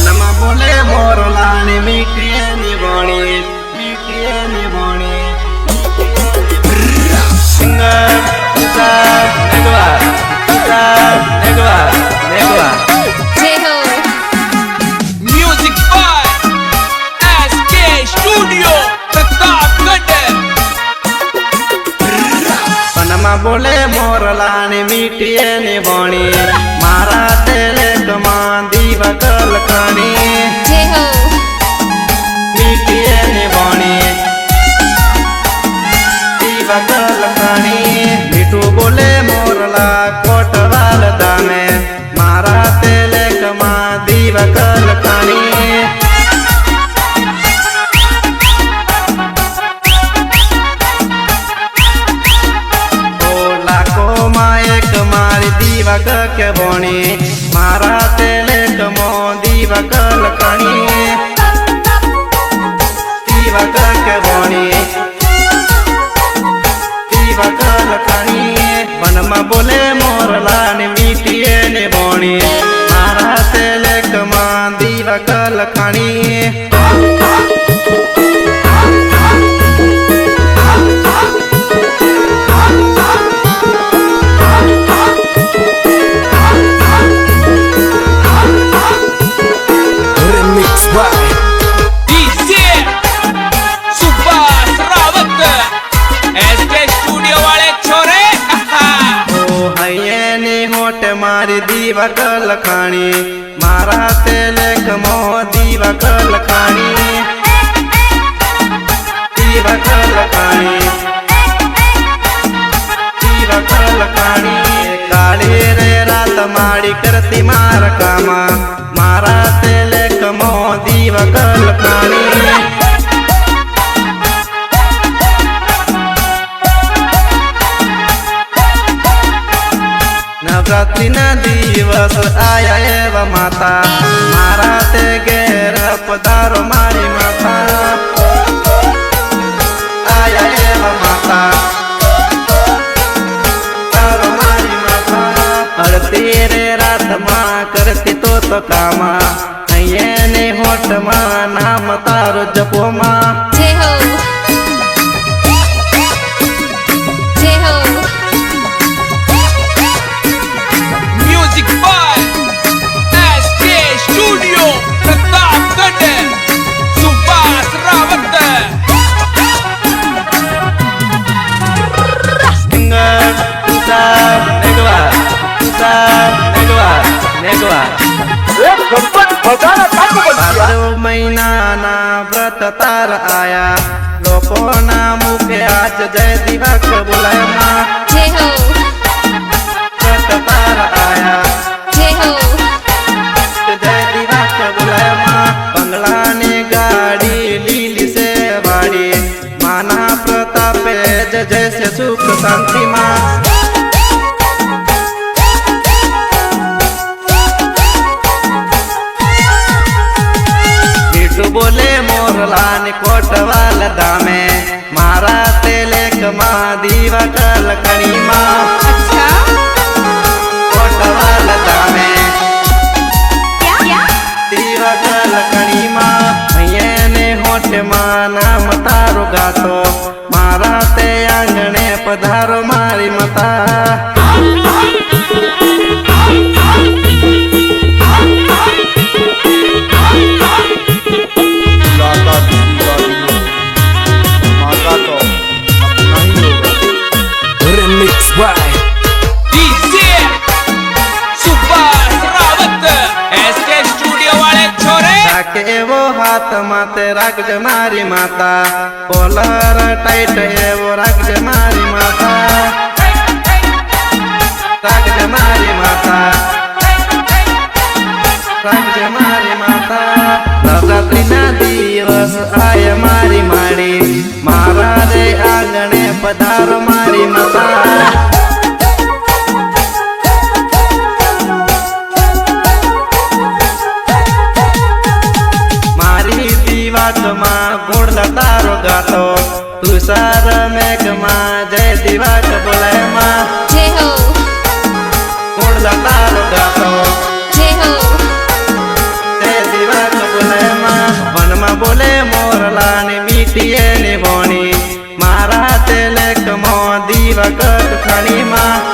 વનમાં બોલે મોરલાની મીઠી વાણી સિંગર નેગવા जय हो music by SK studio Pratapgarh. વનમાં બોલે મોરલાની મીઠી વાણી મારા તેલેકમાં દીવા કલકાણી जय हो મીઠી વાણી દીવા કલકાણી મીઠું બોલે મોરલા કોટવાલ દામે મારા તેલેકમાં દીવા કલકાણી મારી દીવા કે ભણી મારા તેલેકમો દીવા કલકાણી દીવા કે ભણી દીવા કલકાણી વનમાં બોલે મોરલાની મીઠી ને ભણી મારા તેલેકમાં દીવા કલકાણી DJ Subhash Rawat SK studio वाले छोरे। હૈયેની હોટ મારી દીવા કલખાણી મારા તેલેકમો દીવા કલખાણી દીવા કલખાણી દીવા કલખાણી કાળી રે રાત માડી કરતી માર કામા મારા તેલેકમો દીવા કલખાણી નવરાત્રી ના દિવસ આયા એવા માતા મારા તે ઘેર પધારો મારી માતા આયા એવા માતા તારો મારી માતા અડતી રે રાતમાં કરતી તો કામા અહીંયાની હોટમાં નામ તારો જપોમાં जय हो जय हो music by SK studio Pratapgarh Subhash Rawat. Singer નેગવા બારો મહિનાના વ્રત તાર આયા લોકોના મુખે આજ જય દિવાક બોલાયમાં जय हो વ્રત તાર આયા जय हो જય દિવાક બોલાયમાં બંગલાની ગાડી લીલી સે વાડી માના પ્રતાપે જય જય સે સુખ શાંતિમાં બોલે મોરલાની કોટવાલ દામે મારા તેલેકમાં દીવા કલકણીમાં अच्छा કોટવાલ દામે क्या દીવા કલકણીમાં અહીંયાને હોઠમાં નામ તારો ગાતો મારા તે આંગણે પધારો મારી મતા DJ Subhash Rawat SK studio वाले छोरे। રાખે એવો હાથમાં તે રાખજે મારી માતા કોલર ટાઈટ એવો રાખજે મારી માતા રાખજે મારી માતા રાખજે મારી માતા નવરાત્રી ના દિવસ આય મારી માડી મારા રે આંગણે પધારો મારી માતા મારી દીવાકમાં ગુણ તારો ગાતો તુષાર મેઘમાં જય દિવાક બોલાયમાં जय हो ગુણ તારો ગાતો जय हो જય દિવાક વાળાની મીઠીએ ની ભોણી મારા તેલક મો દીવા કટ ખણીમાં